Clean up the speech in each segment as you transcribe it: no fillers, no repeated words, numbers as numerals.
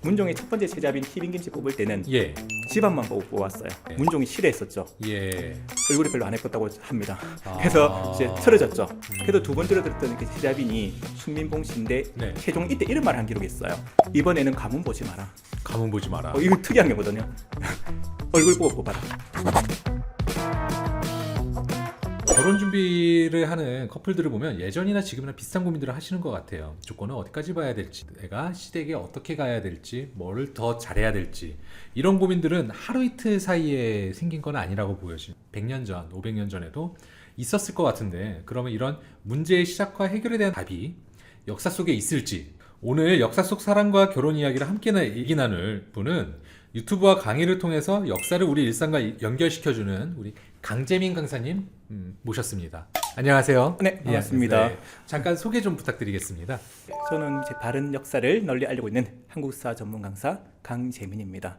문종의 첫 번째 세자빈 희빈김씨 뽑을 때는 예. 집안만 보고 뽑았어요. 예. 문종이 싫어했었죠. 예. 얼굴이 별로 안 예뻤다고 합니다. 아. 그래서 이제 틀어졌죠. 그래도 두 번째로 들었던 그 세자빈이 순민봉 씨인데 네. 세종 이때 이런 말을 한 기록이 있어요. 이번에는 가문 보지 마라. 가문 보지 마라. 이거 특이한 거거든요. 얼굴 보고 뽑아라. 결혼 준비를 하는 커플들을 보면 예전이나 지금이나 비슷한 고민들을 하시는 것 같아요. 조건은 어디까지 봐야 될지, 내가 시댁에 어떻게 가야 될지, 뭐를 더 잘해야 될지, 이런 고민들은 하루 이틀 사이에 생긴 건 아니라고 보여집니다. 100년 전, 500년 전에도 있었을 것 같은데, 그러면 이런 문제의 시작과 해결에 대한 답이 역사 속에 있을지, 오늘 역사 속 사랑과 결혼 이야기를 함께 얘기 나눌 분은 유튜브와 강의를 통해서 역사를 우리 일상과 연결시켜주는 우리 강재민 강사님 모셨습니다. 안녕하세요. 네, 반갑습니다. 네, 잠깐 소개 좀 부탁드리겠습니다. 저는 이제 바른 역사를 널리 알리고 있는 한국사 전문 강사 강재민입니다.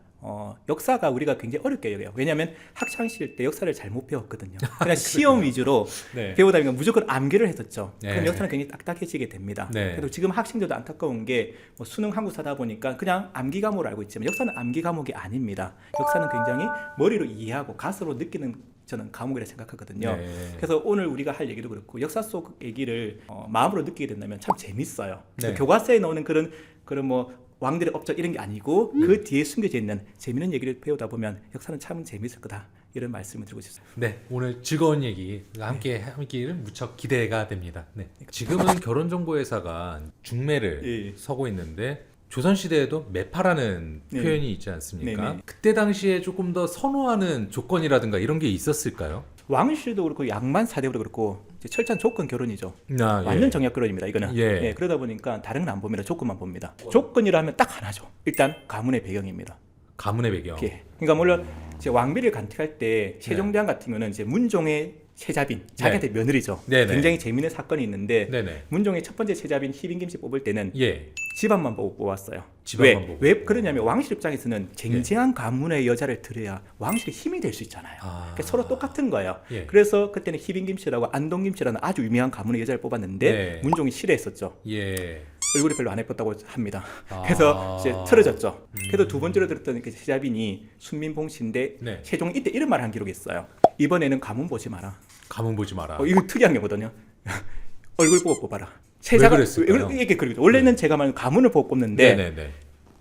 역사가 우리가 굉장히 어렵게 여겨요. 왜냐하면 학창시절 때 역사를 잘못 배웠거든요. 그냥 시험 위주로 네. 배우다 보니까 무조건 암기를 했었죠. 네. 그럼 역사는 굉장히 딱딱해지게 됩니다. 네. 그래도 지금 학생들도 안타까운 게 수능 한국사다 보니까 그냥 암기 과목으로 알고 있지만 역사는 암기 과목이 아닙니다. 역사는 굉장히 머리로 이해하고 가슴으로 느끼는 저는 과목이라 생각하거든요. 네. 그래서 오늘 우리가 할 얘기도 그렇고 역사 속 얘기를 마음으로 느끼게 된다면 참 재밌어요. 네. 교과서에 나오는 그런 뭐 왕들의 업적 이런 게 아니고 그 뒤에 숨겨져 있는 재밌는 얘기를 배우다 보면 역사는 참 재밌을 거다. 이런 말씀을 드리고 싶습니다. 네, 오늘 즐거운 얘기가 함께 하기를 무척 기대가 됩니다. 네. 지금은 결혼정보회사가 중매를 예. 서고 있는데 조선시대에도 매파라는 네. 표현이 있지 않습니까? 네, 네. 그때 당시에 조금 더 선호하는 조건이라든가 이런 게 있었을까요? 왕실도 그렇고 양만 사대부도 그렇고 이제 철저한 조건 결혼이죠. 아, 완전 정약 결혼입니다. 이거는. 예. 그러다 보니까 다른 건 안 봅니다. 조건만 봅니다. 조건이라 하면 딱 하나죠. 일단 가문의 배경입니다. 가문의 배경. 예. 그러니까 물론 이제 왕비를 간택할 때 세종대왕 같은 경우는 이제 문종의 세자빈, 자기한테 며느리죠. 네네. 굉장히 재미있는 사건이 있는데 네네. 문종의 첫 번째 세자빈 희빈김씨 뽑을 때는 예. 집안만 보고 뽑았어요. 집안만 보고. 왜 그러냐면 왕실 입장에서는 쟁쟁한 가문의 여자를 들여야 왕실의 힘이 될 수 있잖아요. 아. 그러니까 서로 똑같은 거예요. 예. 그래서 그때는 희빈김씨라고 안동김씨라는 아주 유명한 가문의 여자를 뽑았는데 네. 문종이 싫어했었죠. 예. 얼굴이 별로 안 예뻤다고 합니다. 아. 그래서 이제 틀어졌죠. 그래도 두 번째로 들었던 그 세자빈이 순민봉 씨인데 네. 세종이 이때 이런 말을 한 기록이 있어요. 이번에는 가문 보지 마라. 가문 보지 마라. 이거 특이한 게거든요. 얼굴 보고 뽑아라. 세자가 그랬을까요? 이게 그러죠. 원래는 제가 말한 가문을 보고 뽑는데 네네네.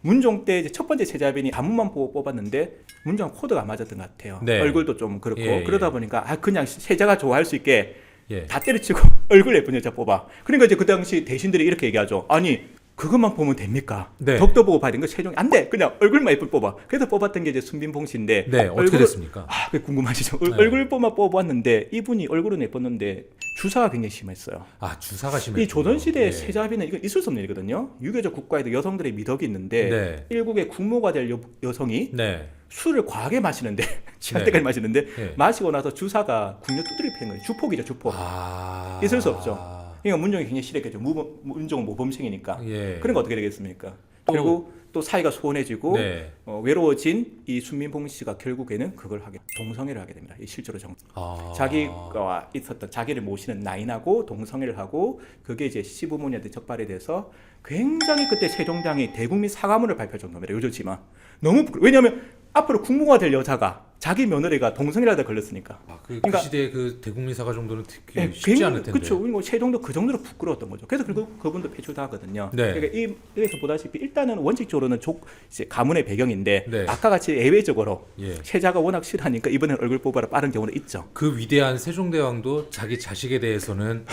문종 때 이제 첫 번째 세자빈이 가문만 보고 뽑았는데 문종 코드가 안 맞았던 것 같아요. 네. 얼굴도 좀 그렇고 예, 예. 그러다 보니까 그냥 세자가 좋아할 수 있게 예. 다 때려치고 얼굴 예쁜 여자 뽑아. 그러니까 이제 그 당시 대신들이 이렇게 얘기하죠. 아니 그것만 보면 됩니까? 네. 덕도 보고 봐야 되는 거 세종이 안 돼. 그냥 얼굴만 예쁜 뽑아. 그래서 뽑았던 게 이제 순빈봉 씨인데 네, 어떻게 됐습니까? 그게 궁금하시죠? 네. 얼굴만 뽑았는데 이분이 얼굴은 예뻤는데 주사가 굉장히 심했어요. 아, 주사가 심했군요. 이 조선시대 예. 세자비는 이거 있을 수 없는 일이거든요. 유교적 국가에도 여성들의 미덕이 있는데 네. 일국의 국모가 될 여성이 네. 술을 과하게 마시는데 취할 네. 때까지 마시는데 네. 마시고 나서 주사가 궁녀 두드려 패는 거예요. 주폭이죠, 주폭. 아. 있을 수 없죠. 그러니까 문종이 굉장히 싫었겠죠. 문종은 모범생이니까. 예. 그런 거 어떻게 되겠습니까? 그리고 또 사이가 소원해지고 네. 외로워진 이 순민봉 씨가 결국에는 그걸 하게 동성애를 하게 됩니다. 이 실제로 아. 자기가 있었던 자기를 모시는 나인하고 동성애를 하고 그게 이제 시부모님한테 적발이 돼서 굉장히 그때 세종대왕이 대국민 사과문을 발표할 정도입니다. 요즘지만 너무 왜냐하면 앞으로 국무가 될 여자가 자기 며느리가 동성애를 하다 걸렸으니까. 그 시대의 그 대국민 사과 정도는 특히 쉽지 않을 텐데. 그렇죠. 세종도 그 정도로 부끄러웠던 거죠. 그래서 결국 그분도 배출당하거든요. 네. 그러니까 여기서 보다시피 일단은 원칙적으로는 이제 가문의 배경인데 네. 아까 같이 예외적으로 예. 세자가 워낙 싫어하니까 이번엔 얼굴 뽑아라 빠른 경우는 있죠. 그 위대한 세종대왕도 자기 자식에 대해서는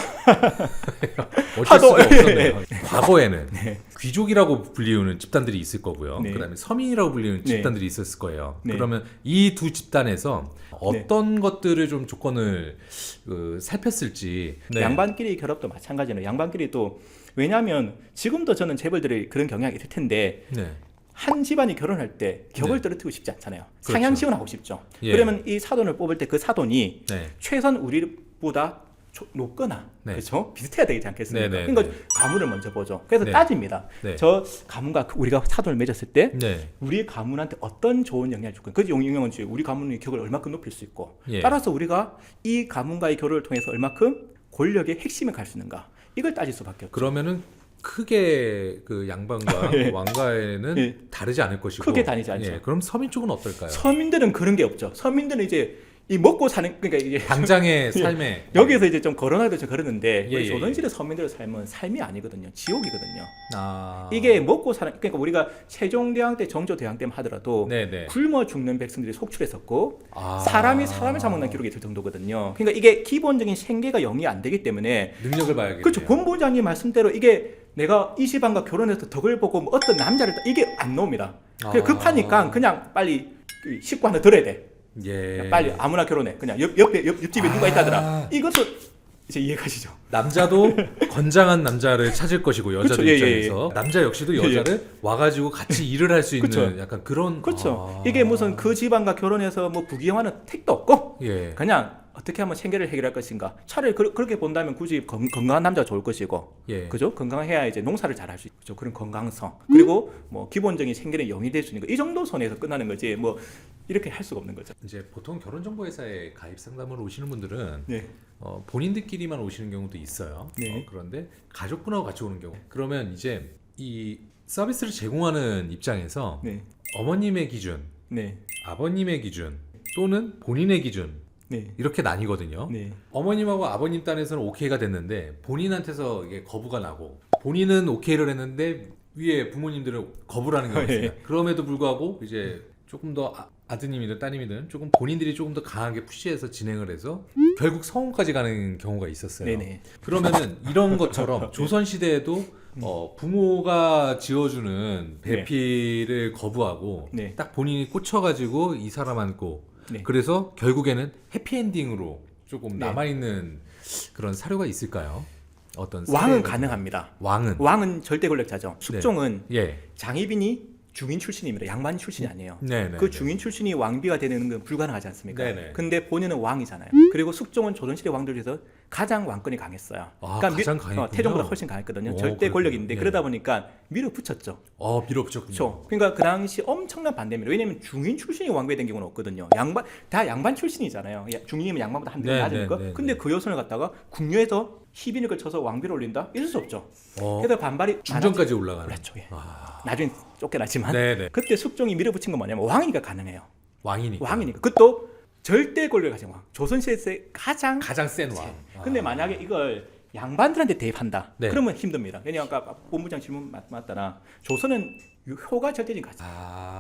어쩔 하도, 수가 없었네요. 예. 과거에는 귀족이라고 불리우는 집단들이 있을 거고요. 네. 그다음에 서민이라고 불리우는 네. 집단들이 있었을 거예요. 네. 그러면 이 두 집단에서 어떤 것들을 좀 조건을 살폈을지. 네. 양반끼리 결합도 마찬가지네요. 양반끼리 또 왜냐하면 지금도 저는 재벌들이 그런 경향이 있을 텐데 네. 한 집안이 결혼할 때 격을 네. 떨어뜨리고 싶지 않잖아요. 그렇죠. 상향시원 하고 싶죠. 예. 그러면 이 사돈을 뽑을 때 그 사돈이 네. 최선 우리보다 높거나 네. 그렇죠? 비슷해야 되지 않겠습니까? 네, 네, 그러니까 네. 가문을 먼저 보죠. 그래서 네. 따집니다. 네. 저 가문과 우리가 사돈을 맺었을 때 네. 우리 가문한테 어떤 좋은 영향을 줄 거야. 그 영향은 우리 가문의 격을 얼마큼 높일 수 있고 예. 따라서 우리가 이 가문과의 결혼을 통해서 얼마큼 권력의 핵심에 갈 수 있는가 이걸 따질 수밖에 없죠. 그러면은 크게 그 양반과 예. 왕가에는 예. 다르지 않을 것이고 크게 다르지 않죠. 예, 그럼 서민 쪽은 어떨까요? 서민들은 그런 게 없죠. 서민들은 이제 이 먹고 사는 그러니까 이게 당장의 삶에 여기에서 이제 좀 거론하기도 좀 그러는데 예, 우리 예, 조선시대 서민들의 삶은 삶이 아니거든요. 지옥이거든요. 아... 이게 먹고 사는 그러니까 우리가 세종대왕 때 정조대왕 때만 하더라도 네네. 굶어 죽는 백성들이 속출했었고 아... 사람이 사람을 잡아먹는 기록이 있을 정도거든요. 그러니까 이게 기본적인 생계가 영이 안 되기 때문에 능력을 봐야겠네요. 그렇죠. 권 부장님 말씀대로 이게 내가 이 집안과 결혼해서 덕을 보고 뭐 어떤 남자를 이게 안 나옵니다. 그냥 급하니까 그냥 빨리 그 식구 하나 들어야 돼. 예. 그냥 빨리 아무나 결혼해. 그냥 옆집에 누가 있다더라. 이것도 이제 이해가시죠? 남자도 건장한 남자를 찾을 것이고 여자들 그쵸, 예, 입장에서 남자 역시도 여자를 와가지고 같이 일을 할 수 있는 그쵸. 약간 그런 그렇죠. 이게 무슨 그 집안과 결혼해서 뭐 부귀영화는 택도 없고 예. 그냥 어떻게 하면 생계를 해결할 것인가. 차라리 그렇게 본다면 굳이 건강한 남자가 좋을 것이고, 예. 그죠? 건강해야 이제 농사를 잘할 수 있죠. 그런 건강성 그리고 뭐 기본적인 생계는 영이 될 수 있는 거. 이 정도 선에서 끝나는 거지. 뭐 이렇게 할 수가 없는 거죠. 이제 보통 결혼정보회사에 가입 상담을 오시는 분들은 네. 본인들끼리만 오시는 경우도 있어요. 네. 그런데 가족분하고 같이 오는 경우. 그러면 이제 이 서비스를 제공하는 입장에서 네. 어머님의 기준, 네. 아버님의 기준 또는 본인의 기준 네. 이렇게 나뉘거든요. 네. 어머님하고 아버님 딴에서는 오케이가 됐는데 본인한테서 이게 거부가 나고 본인은 오케이를 했는데 위에 부모님들은 거부를 하는 경우가 있습니다. 그럼에도 불구하고 이제 조금 더 아드님이든 따님이든 조금 본인들이 조금 더 강하게 푸시해서 진행을 해서 결국 성혼까지 가는 경우가 있었어요. 네네. 그러면은 이런 것처럼 조선 시대에도 부모가 지어주는 배필을 거부하고 네. 딱 본인이 꽂혀가지고 이 사람 안고 네. 그래서 결국에는 해피엔딩으로 조금 네. 남아있는 그런 사료가 있을까요? 어떤 왕은 사례가 가능합니다. 왕은 왕은 절대 권력자죠. 숙종은 예. 장희빈이 중인 출신입니다. 양반 출신이 아니에요. 네네. 그 중인 출신이 왕비가 되는 건 불가능하지 않습니까? 네네. 근데 본인은 왕이잖아요. 그리고 숙종은 조선시대 왕들 중에서 가장 왕권이 강했어요. 아, 가장 강했군요. 태종보다 훨씬 강했거든요. 오, 절대 그렇군요. 권력인데 예. 그러다 보니까 밀어붙였죠. 밀어붙였군요. 그렇죠. 그러니까 그 당시 엄청난 반대입니다. 왜냐하면 중인 출신이 왕비가 된 경우는 없거든요. 다 양반 출신이잖아요. 중인이면 양반보다 한 대 네, 낮으니까. 네, 네, 근데 그 여선을 갖다가 궁녀에서 희빈을 거쳐서 왕비를 올린다? 있을 수 없죠. 어, 그래서 반발이 중전까지 올라가는. 그렇죠. 예. 아, 나중에 쫓겨나지만 네네. 그때 숙종이 밀어붙인 건 뭐냐면 왕이니까 가능해요. 왕이니까. 왕이니까. 그것도 절대 권력을 가진 왕. 조선시대에서 가장 센 왕. 근데 만약에 이걸 양반들한테 대입한다. 네. 그러면 힘듭니다. 왜냐하면 아까 본부장 질문 맞다나 조선은 효가 절대적 가치.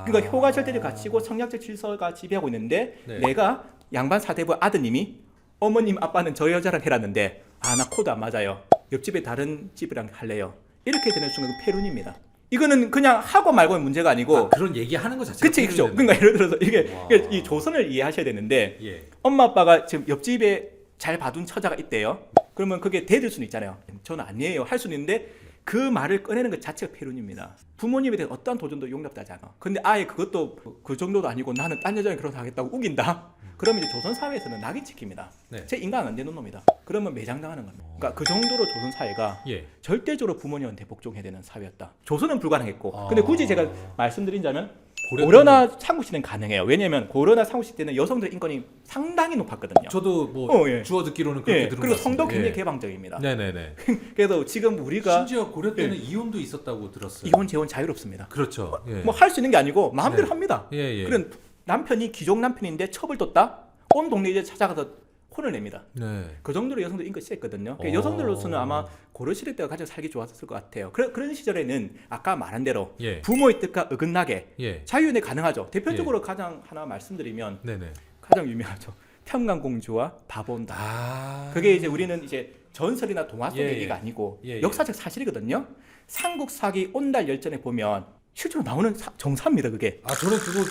그러니까 효가 절대적 가치고 성략적 질서가 지배하고 있는데 네. 내가 양반 사대부 아드님이 어머님 아빠는 저 여자랑 해놨는데 나 코드 안 맞아요. 옆집에 다른 집이랑 할래요. 이렇게 되는 순간 그 폐륜입니다. 이거는 그냥 하고 말고는 문제가 아니고 그런 얘기하는 것 자체가 그치 그죠. 그러니까 예를 들어서 이게 와. 이 조선을 이해하셔야 되는데 예. 엄마 아빠가 지금 옆집에 잘 봐둔 처자가 있대요. 그러면 그게 대들 수는 있잖아요. 저는 아니에요 할 수는 있는데 그 말을 꺼내는 것 자체가 폐륜입니다. 부모님에 대한 어떠한 도전도 용납되지 않아. 근데 아예 그것도 그 정도도 아니고 나는 딴 여자랑 결혼하겠다고 우긴다. 그러면 이제 조선 사회에서는 낙인 찍힙니다. 네. 제 인간 안 되는 놈이다. 그러면 매장당하는 겁니다. 그러니까 그 정도로 조선 사회가 예. 절대적으로 부모님한테 복종해야 되는 사회였다. 조선은 불가능했고, 근데 굳이 제가 말씀드린다면 고려 고려나 삼국시대는 가능해요. 왜냐하면 고려나 삼국시 때는 여성들 인권이 상당히 높았거든요. 저도 뭐 예. 주워 듣기로는 그렇게 예, 들은 그리고 것 같습니다. 성도 굉장히 예. 개방적입니다. 네네네. 그래서 지금 우리가 심지어 고려 때는 이혼도 있었다고 들었어요. 이혼 재혼 자유롭습니다. 그렇죠. 예. 뭐 할 수 있는 게 아니고 마음대로 네. 합니다. 예, 예. 그런 남편이 귀족 남편인데 첩을 뒀다. 온 동네 이제 찾아가서 혼을 냅니다. 네. 그 정도로 여성들 인권이 셌거든요. 오. 여성들로서는 아마 고려시대 때가 가장 살기 좋았을 것 같아요. 그런 시절에는 아까 말한 대로 예. 부모의 뜻과 어긋나게 예. 자유연애 가능하죠. 대표적으로 가장 하나 말씀드리면 네네. 가장 유명하죠. 평강공주와 바본다. 그게 이제 우리는 이제 전설이나 동화 속 예, 얘기가 예. 아니고 예, 예. 역사적 사실이거든요. 삼국사기 온달 열전에 보면 실제로 나오는 정사입니다. 그게. 저는 그거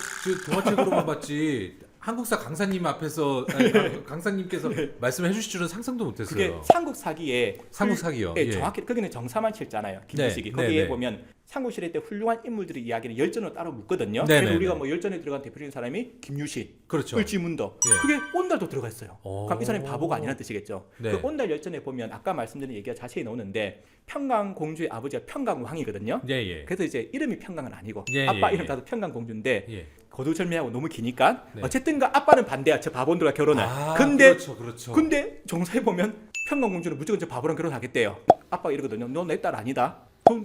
동화책으로만 봤지 한국사 강사님 앞에서 강사님께서 말씀해 주실 줄은 상상도 못했어요. 그게 삼국사기에 삼국사기요. 예, 예. 정확히 거기는 정사만 칠잖아요. 김유식이. 네, 거기에 네, 네. 보면 삼국시대 때 훌륭한 인물들의 이야기는 열전으로 따로 묻거든요. 네, 그래서 네, 우리가 네. 뭐 열전에 들어간 대표적인 사람이 김유식, 그렇죠. 을지문덕. 예. 그게 온달도 들어가 있어요. 오. 그럼 이 사람이 바보가 아니라는 뜻이겠죠. 네. 그 온달 열전에 보면 아까 말씀드린 얘기가 자세히 나오는데 평강공주의 아버지가 평강왕이거든요. 예, 예. 그래서 이제 이름이 평강은 아니고 예, 아빠 예, 이름 따서 평강공주인데 예. 거두절미하고 너무 기니까 네. 어쨌든가 아빠는 반대야. 저 바본들과 결혼을. 근데 그렇죠. 근데 정사에 보면 평강공주는 무조건 저 바보랑 결혼하겠대요. 아빠가 이러거든요. 너 내 딸 아니다.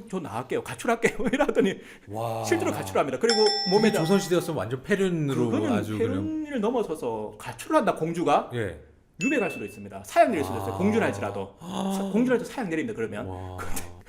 저 나갈게요. 가출할게요. 이러더니 와. 실제로 가출합니다. 그리고 몸에 몸에다 조선시대였으면 완전 폐륜으로 그거는 아주 그냥. 폐륜을 넘어서서 가출한다 공주가 예. 유배갈 수도 있습니다. 사형 내릴 수도 있어요. 공주를 할지라도 공주를 해도 사형 내립니다. 그러면 와.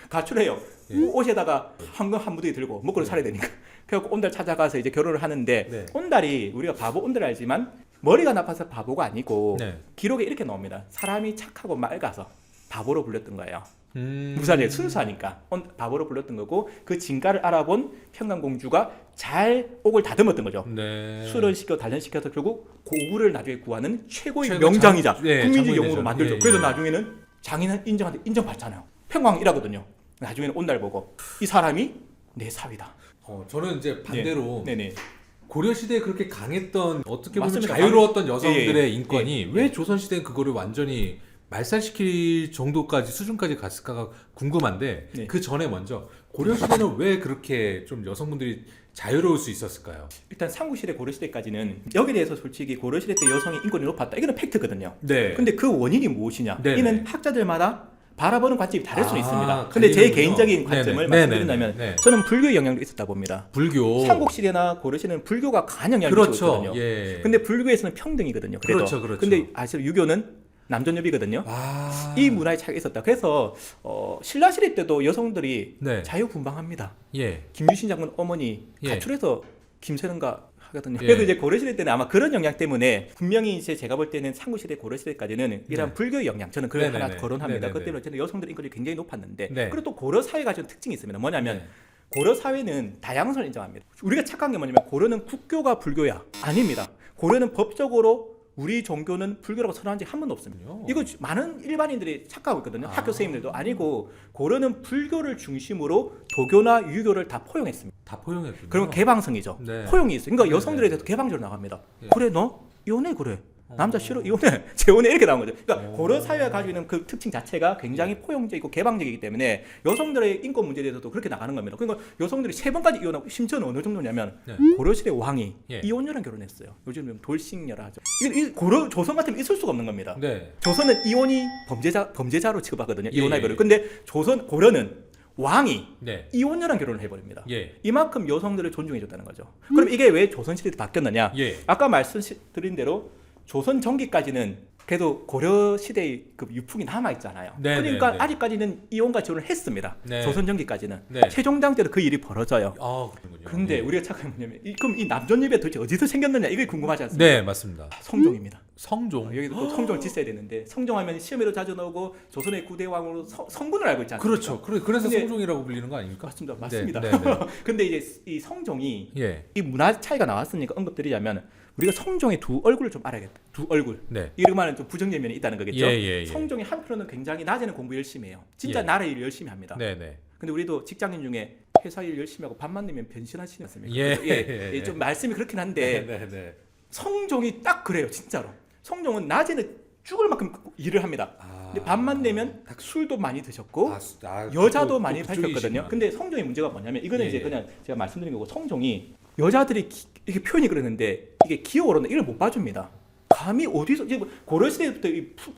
가출해요. 예. 옷에다가 황금 한 무더기 들고 먹고를 살아야 되니까. 그래갖고 온달 찾아가서 이제 결혼을 하는데 네. 온달이 우리가 바보 온달 알지만 머리가 나빠서 바보가 아니고 네. 기록에 이렇게 나옵니다. 사람이 착하고 맑아서 바보로 불렸던 거예요. 무슨 무사제 순수하니까 바보로 불렸던 거고 그 진가를 알아본 평강공주가 잘 옥을 다듬었던 거죠. 네. 술을 시켜 단련시켜서 결국 고구를 나중에 구하는 최고의 최고 명장이자 예, 국민적 장군이죠. 영웅으로 만들죠. 예, 그래서 예. 나중에는 장인은 인정받잖아요. 평광이라거든요. 나중에는 온날 보고 이 사람이 내 사위다. 저는 이제 반대로 네네. 고려 시대에 그렇게 강했던 어떻게 보면 맞습니다. 자유로웠던 여성들의 예, 예. 인권이 예. 왜 조선 시대는 그거를 완전히 말살시킬 정도까지 수준까지 갔을까가 궁금한데 네. 그 전에 먼저 고려 시대는 왜 그렇게 좀 여성분들이 자유로울 수 있었을까요? 일단 삼국시대 고려시대까지는 여기에 대해서 솔직히 고려시대 때 여성의 인권이 높았다. 이거는 팩트거든요. 네. 근데 그 원인이 무엇이냐? 네네. 이는 학자들마다 바라보는 관점이 다를 수 아, 있습니다. 근데 제 갈리는군요. 개인적인 관점을 네네. 말씀드린다면 네네. 저는 불교의 영향도 있었다 봅니다. 불교. 삼국시대나 고려시대는 불교가 강한 영향을 그렇죠. 미치고 있거든요. 예. 근데 불교에서는 평등이거든요. 그래도. 그렇죠, 그렇죠. 근데 사실 유교는 남존여비거든요. 아. 이 문화의 차이가 있었다. 그래서 신라시대 때도 여성들이 네. 자유분방합니다. 예. 김유신 장군 어머니 예. 가출해서 김새는가 하거든요. 예. 그래서 이제 고려시대 때는 아마 그런 영향 때문에 분명히 이제 제가 볼 때는 삼국시대 고려시대까지는 이런 네. 불교의 영향 저는 그걸 네네네. 하나 거론합니다. 네네네. 그것 때문에 저는 여성들 인권이 굉장히 높았는데 네. 그리고 또 고려 사회가 좀 특징이 있습니다. 뭐냐면 네. 고려 사회는 다양성을 인정합니다. 우리가 착각한 게 뭐냐면 고려는 국교가 불교야. 아닙니다. 고려는 법적으로 우리 종교는 불교라고 선언한 지 한 번도 없습니다. 그렇군요. 이거 많은 일반인들이 착각하고 있거든요. 아. 학교 선생님들도 아니고 고려는 불교를 중심으로 도교나 유교를 다 포용했습니다. 다 포용했군요. 그럼 개방성이죠. 네. 포용이 있어요. 그러니까 네, 여성들에 네. 대해서 개방적으로 나갑니다. 예. 그래 너 이혼해 그래. 남자 싫어 이혼해 재혼해 이렇게 나온 거죠. 그러니까 오. 고려 사회가 가지고 있는 그 특징 자체가 굉장히 포용적이고 개방적이기 때문에 여성들의 인권 문제에 대해서도 그렇게 나가는 겁니다. 그러니까 여성들이 3번까지 이혼하고 심지어는 어느 정도냐면 네. 고려시대 왕이 예. 이혼녀랑 결혼했어요. 요즘 돌싱녀라 하죠. 이 고려 조선 같으면 있을 수가 없는 겁니다. 네. 조선은 이혼이 범죄자로 취급하거든요. 예, 이혼할 거를. 예. 근데 고려는 왕이 네. 이혼녀랑 결혼을 해버립니다. 예. 이만큼 여성들을 존중해줬다는 거죠. 그럼 이게 왜 조선시대에 바뀌었느냐? 예. 아까 말씀드린 대로 조선 전기까지는 그래도 고려 시대의 그 유풍이 남아 있잖아요. 네, 그러니까 네, 네. 아직까지는 이혼과 재혼을 했습니다. 네. 조선 전기까지는 네. 세종대왕 때도 그 일이 벌어져요. 아, 그렇군요. 근데 예. 우리가 착각한 게 뭐냐면 그럼 이 남존여비가 도대체 어디서 생겼느냐 이게 궁금하지 않습니까? 네, 맞습니다. 성종입니다. 성종. 여기도 또 성종을 짓어야 되는데 성종하면 시험에도 자주 나오고 조선의 9대 왕으로 성군을 알고 있지 않습니까? 그렇죠. 그래서 근데- 성종이라고 불리는 거 아닙니까? 맞습니다. 네, 맞습니다. 네, 네. 근데 이제 이 성종이 예. 이 문화 차이가 나왔으니까 언급드리자면 우리가 성종의 두 얼굴을 좀 알아야겠다. 두 얼굴. 네. 이러면 좀 부정적인 면이 있다는 거겠죠. 예. 성종이 한편으로는 굉장히 낮에는 공부 열심히 해요. 진짜 예. 나라 일 열심히 합니다. 네, 네. 근데 우리도 직장인 중에 회사 일 열심히 하고 밥만 내면 변신하시지 않습니까? 예. 그래서 좀 말씀이 그렇긴 한데 네, 네. 성종이 딱 그래요, 진짜로. 성종은 낮에는 죽을 만큼 일을 합니다. 근데 밥만 내면 술도 많이 드셨고 여자도 많이 밝혔거든요. 근데 성종의 문제가 뭐냐면 이거는 예, 이제 예. 그냥 제가 말씀드린 거고 성종이 여자들이 이게 표현이 그러는데 이게 기어오르는 이걸 못 봐줍니다. 감히 어디서 이제 고려시대부터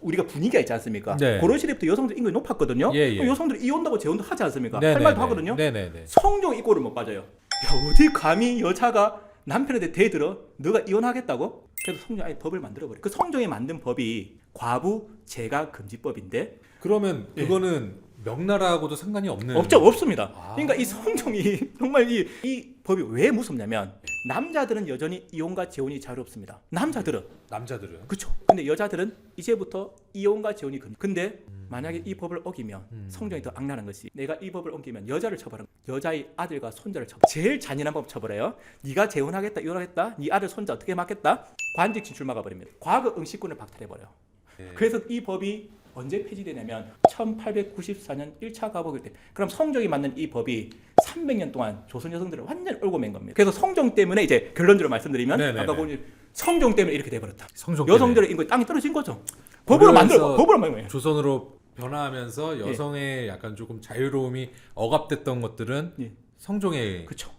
우리가 분위기가 있지 않습니까? 네. 고려시대부터 여성들 인권이 높았거든요. 예, 예. 그럼 여성들이 이혼다고 재혼도 하지 않습니까? 네, 할 네, 말도 네. 하거든요. 네, 네, 네. 성종 이 꼴을 못 빠져요. 야 어디 감히 여자가 남편한테 대들어 너가 이혼하겠다고? 그래서 성종이 아예 법을 만들어 버려. 그 성종이 만든 법이 과부 재가 금지법인데 그러면 예. 그거는 명나라하고도 상관이 없는 없습니다. 아. 그러니까 이 성종이 정말 이 법이 왜 무섭냐면 남자들은 여전히 이혼과 재혼이 자유롭습니다. 남자들은 남자들은 그렇죠. 근데 여자들은 이제부터 이혼과 재혼이 금지. 근데 만약에 이 법을 어기면 성종이 더 악랄한 것이 내가 이 법을 어기면 여자를 처벌한 여자의 아들과 손자를 처벌. 제일 잔인한 법 처벌해요. 네가 재혼하겠다 이혼하겠다 네 아들 손자 어떻게 맡겠다 관직 진출 막아버립니다. 과거 응시권을 박탈해버려요. 네. 그래서 이 법이 언제 폐지되냐면 1894년 1차 가복일 때. 그럼 성종이 만든 이 법이 300년 동안 조선 여성들을 완전히 얽어맨 겁니다. 그래서 성종 때문에 이제 결론적으로 말씀드리면 네네네. 아까 보니 성종 때문에 이렇게 돼버렸다. 성종 여성들의 인권이 땅이 떨어진 거죠. 법으로 고려에서 법으로 만든 거예요. 조선으로 변화하면서 여성의 약간 조금 자유로움이 억압됐던 것들은 예. 성종의 그렇죠.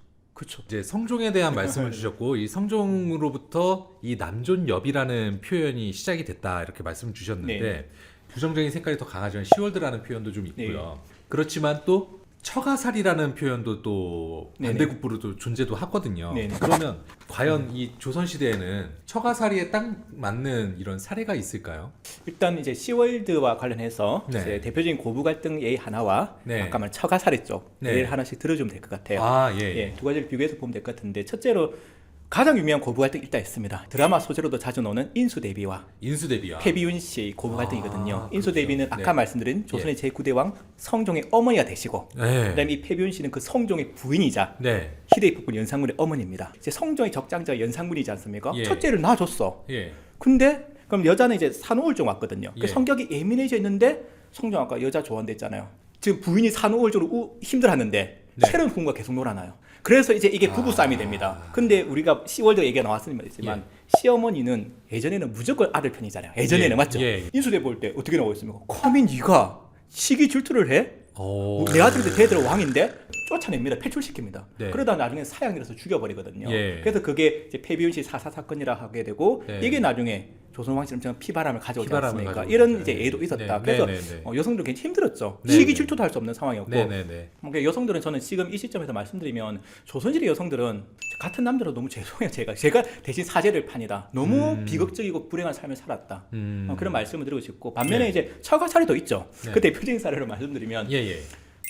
이제 성종에 대한 말씀을 주셨고 이 성종으로부터 이 남존여비라는 표현이 시작이 됐다 이렇게 말씀을 주셨는데 네. 부정적인 색깔이 더 강하지만 시월드라는 표현도 좀 있고요. 그렇지만 또 처가살이라는 표현도 또 네네. 반대급부로도 존재도 하거든요. 네네. 그러면 과연 이 조선시대에는 처가살이에 딱 맞는 이런 사례가 있을까요? 일단 이제 시월드와 관련해서 네. 이제 대표적인 고부 갈등 예의 하나와 네. 아까 말한 처가살이 쪽 네. 예를 하나씩 들어주면 될 것 같아요. 아, 예. 예, 두 가지를 비교해서 보면 될 것 같은데 첫째로 가장 유명한 고부 갈등 일단 있습니다. 드라마 소재로도 자주 나오는 인수대비와 인수대비와 패비윤 씨의 고부 갈등이거든요. 그렇죠. 인수대비는 아까 네. 말씀드린 조선의 제9대 왕 성종의 어머니가 되시고 네. 그다음에 이 패비윤 씨는 그 성종의 부인이자 네. 희대의 폭군 연산군의 어머니입니다. 이제 성종의 적장자가 연산군이지 않습니까? 예. 첫째를 낳아줬어. 예. 근데 그럼 여자는 이제 산후우울증 왔거든요. 예. 그 성격이 예민해져 있는데 성종 아까 여자 좋아한댔잖아요. 지금 부인이 산후우울증으로 힘들어하는데 네. 새로운 부인과 계속 놀아나요. 그래서 이제 이게 부부싸움이 됩니다. 근데 우리가 10월드 얘기가 나왔지만 시어머니는 예전에는 무조건 아들 편이잖아요. 예전에는 예. 맞죠? 예. 인수대 볼 때 어떻게 나오고 있습니까? 감히 네가 시기 질투를 해? 오. 내 아들도 대대로 왕인데 쫓아냅니다. 퇴출시킵니다. 네. 그러다 나중에 사형이라서 죽여버리거든요. 예. 그래서 그게 이제 패비윤 씨 사사 사건이라 하게 되고 네. 이게 나중에 조선 왕실은 피바람을 가져오지 피바람을 않습니까? 가져오죠. 이런 이제 네. 예도 있었다. 네. 그래서 네. 네. 여성들 굉장히 힘들었죠. 네. 시기 네. 질투도 할 수 없는 상황이었고 네네네. 그러니까 여성들은 저는 지금 이 시점에서 말씀드리면 조선시대 여성들은 같은 남자로 너무 죄송해요. 제가 대신 사죄를 판이다. 너무 비극적이고 불행한 삶을 살았다. 그런 말씀을 드리고 싶고 반면에 네. 이제 처가 사례도 있죠. 네. 그 대표적인 사례로 말씀드리면 예예.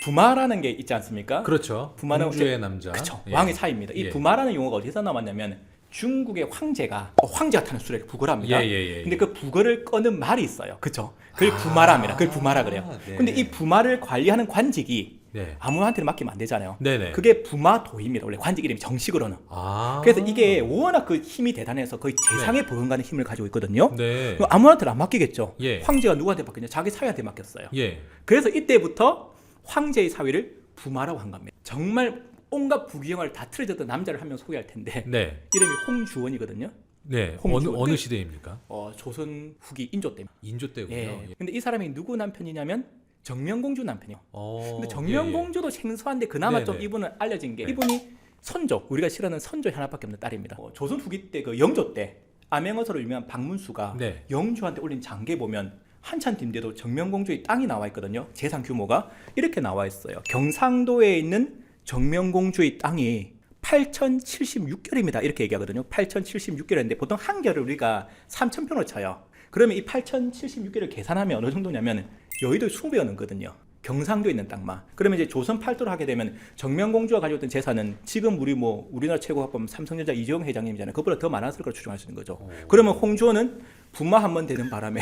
부마라는 게 있지 않습니까? 그렇죠. 부마는 공주의 남자. 그쵸. 예. 왕의 사이입니다. 이 예. 부마라는 용어가 어디서 나왔냐면 중국의 황제가 황제가 타는 수레를 부거랍니다. 예. 근데 그 부거를 꺼는 말이 있어요. 그쵸? 그걸 부마랍니다. 그걸 부마라 그래요. 네. 근데 이 부마를 관리하는 관직이 네. 아무한테는 맡기면 안 되잖아요. 네네. 그게 부마도입니다. 원래 관직 이름이 정식으로는. 아. 그래서 이게 워낙 그 힘이 대단해서 거의 재상에 버금가는 힘을 가지고 있거든요. 네. 그럼 아무한테는 안 맡기겠죠. 예. 황제가 누구한테 맡겼냐? 자기 사위한테 맡겼어요. 예. 그래서 이때부터 황제의 사위를 부마라고 한 겁니다. 정말 온갖 부귀영화를 다 틀어졌던 남자를 한 명 소개할 텐데 네. 이름이 홍주원이거든요. 네. 홍주원. 어느 시대입니까? 조선 후기 인조 때입니다. 인조 때군요. 예. 근데 이 사람이 누구 남편이냐면 정명공주 남편이요. 근데 예. 정명공주도 생소한데 그나마 네네. 좀 이분은 알려진 게 네. 이분이 선조, 우리가 싫어하는 선조 하나밖에 없는 딸입니다. 조선 후기 때 그 영조 때 암행어사로 유명한 박문수가 네. 영주한테 올린 장계 보면 한참 뒤인데도 정명공주의 땅이 나와 있거든요. 재산 규모가 이렇게 나와 있어요. 경상도에 있는 정명공주의 땅이 8,076결입니다. 이렇게 얘기하거든요. 8,076결인데 보통 한 결을 우리가 3,000평으로 쳐요. 그러면 이 8,076결을 계산하면 어느 정도냐면 여의도 20배가 넘거든요. 경상도에 있는 땅만. 그러면 이제 조선 팔도를 하게 되면 정명공주가 가지고 있던 재산은 지금 우리나라 최고가 보면 삼성전자 이재용 회장님이잖아요. 그보다 더 많았을 거라 추정할 수 있는 거죠. 그러면 홍주원은 부마 한 번 되는 바람에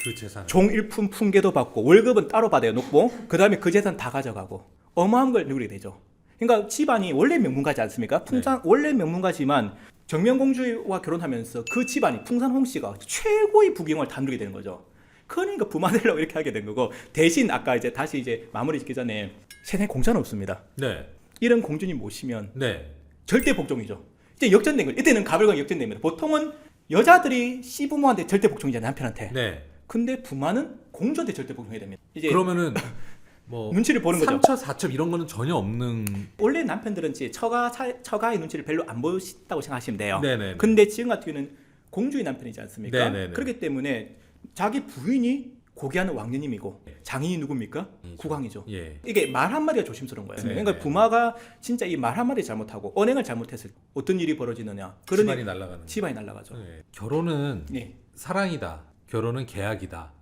그 재산. 종일품 풍계도 받고 월급은 따로 받아요. 놓고 그 다음에 그 재산 다 가져가고 어마어마한 걸 누리게 되죠. 그러니까 집안이 원래 명문가지 않습니까? 원래 명문가지만 정명공주와 결혼하면서 그 집안이 풍산 홍씨가 최고의 부귀영화를 다 누리게 되는 거죠. 그러니까 부마 되려고 이렇게 하게 된 거고 대신 아까 이제 다시 이제 마무리 짓기 전에 세상에 공짜는 없습니다. 네. 이런 공주님 모시면 네. 절대 복종이죠. 이제 역전된 거예요. 이때는 가불강 역전됩니다. 보통은 여자들이 시부모한테 절대 복종이잖아요. 남편한테. 네. 근데 부마는 공주한테 절대 복종해야 됩니다. 이제 그러면은 뭐 눈치를 보는 거죠. 3첩, 4첩 이런 거는 전혀 없는. 원래 남편들은 이제 처가의 눈치를 별로 안 보신다고 생각하시면 돼요. 네네. 근데 지금 같은 경우는 공주의 남편이지 않습니까? 네네네. 그렇기 때문에 자기 부인이 고귀하는 왕녀님이고 장인이 누굽니까? 국왕이죠. 예. 이게 말 한마디가 조심스러운 거예요. 네네. 그러니까 부마가 진짜 이 말 한마디 잘못하고 언행을 잘못했을 때 어떤 일이 벌어지느냐. 집안이 날아가는. 집안이 날아가죠. 네. 결혼은 네. 사랑이다. 결혼은 계약이다.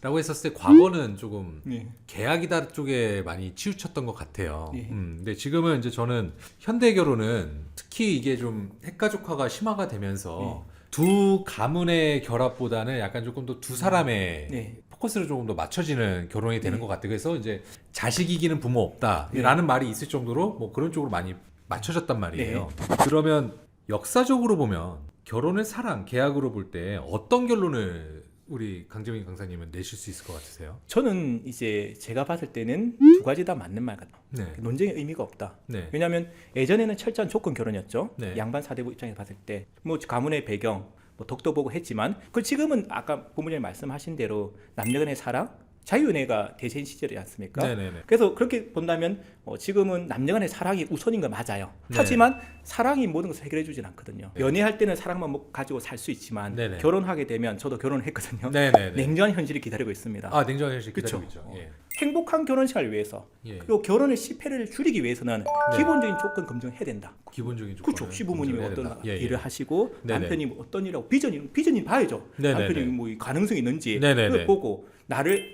라고 했었을 때 과거는 조금 네. 계약이다 쪽에 많이 치우쳤던 것 같아요. 네. 근데 지금은 이제 저는 현대 결혼은 특히 이게 좀 핵가족화가 심화가 되면서 두 가문의 결합보다는 약간 조금 더 두 사람의 네. 포커스를 조금 더 맞춰지는 결혼이 되는 것 같아요. 그래서 이제 자식 이기는 부모 없다라는 말이 있을 정도로 뭐 그런 쪽으로 많이 맞춰졌단 말이에요. 그러면 역사적으로 보면 결혼을 사랑, 계약으로 볼 때 어떤 결론을 우리 강재민 강사님은 내실 수 있을 것 같으세요? 저는 이제 제가 봤을 때는 두 가지 다 맞는 말 같아요. 네. 논쟁의 의미가 없다. 네. 왜냐하면 예전에는 철저한 조건 결혼이었죠. 네. 양반 사대부 입장에서 봤을 때 뭐 가문의 배경, 뭐 덕도 보고 했지만 그 지금은 아까 본부장님 말씀하신 대로 남녀간의 사랑, 자유연애가 대세인 시절이지 않습니까? 네네네. 그래서 그렇게 본다면 지금은 남녀간의 사랑이 우선인 건 맞아요. 네. 하지만 사랑이 모든 것을 해결해 주진 않거든요. 연애할 때는 사랑만 가지고 살 수 있지만 네네. 결혼하게 되면 저도 결혼을 했거든요. 네네네. 냉정한 현실이 기다리고 있습니다. 아, 냉정한 현실 그쵸. 기다리고 있죠. 예. 행복한 결혼 생활을 위해서 예. 그리고 결혼의 실패를 줄이기 위해서는 네. 기본적인 조건 검증을 해야 된다. 기본적인 조건. 그렇죠. 시부모님이 어떤 일을 하시고 네네. 남편이 뭐 어떤 일하고 비전이 봐야죠. 네네네. 남편이 뭐 가능성이 있는지 네네네. 그걸 보고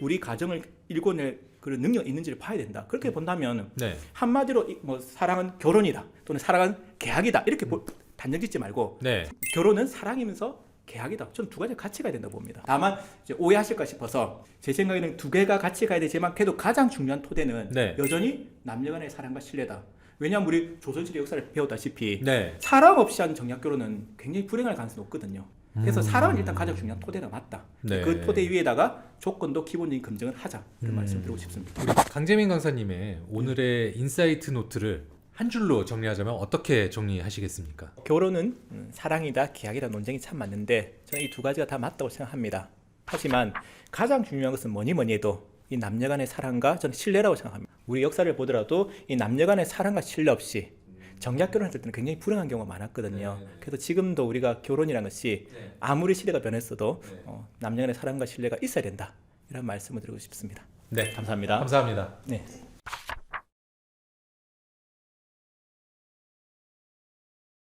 우리 가정을 일궈낼 그런 능력이 있는지를 봐야 된다. 그렇게 본다면 네. 한마디로 뭐 사랑은 결혼이다 또는 사랑은 계약이다 이렇게 단정짓지 말고 네. 결혼은 사랑이면서 계약이다. 저는 두 가지 같이 가야 된다고 봅니다. 다만 이제 오해하실까 싶어서 제 생각에는 두 개가 같이 가야 되지만 그래도 가장 중요한 토대는 네. 여전히 남녀간의 사랑과 신뢰다. 왜냐하면 우리 조선시대 역사를 배웠다시피 네. 사랑 없이 한 정략 결혼은 굉장히 불행할 가능성이 높거든요. 그래서 사랑은 일단 가장 중요한 토대가 맞다. 네. 그 토대 위에다가 조건도 기본적인 검증을 하자. 이런 말씀드리고 싶습니다. 우리 강재민 강사님의 오늘의 인사이트 노트를 한 줄로 정리하자면 어떻게 정리하시겠습니까? 결혼은 사랑이다, 계약이다 논쟁이 참 많은데 저는 이 두 가지가 다 맞다고 생각합니다. 하지만 가장 중요한 것은 뭐니 해도 이 남녀간의 사랑과 저는 신뢰라고 생각합니다. 우리 역사를 보더라도 이 남녀간의 사랑과 신뢰 없이 정략 결혼했을 때는 굉장히 불행한 경우가 많았거든요. 네. 그래서 지금도 우리가 결혼이라는 것이 네. 아무리 시대가 변했어도 네. 남녀간의 사랑과 신뢰가 있어야 된다. 이런 말씀을 드리고 싶습니다. 네. 감사합니다. 감사합니다. 네.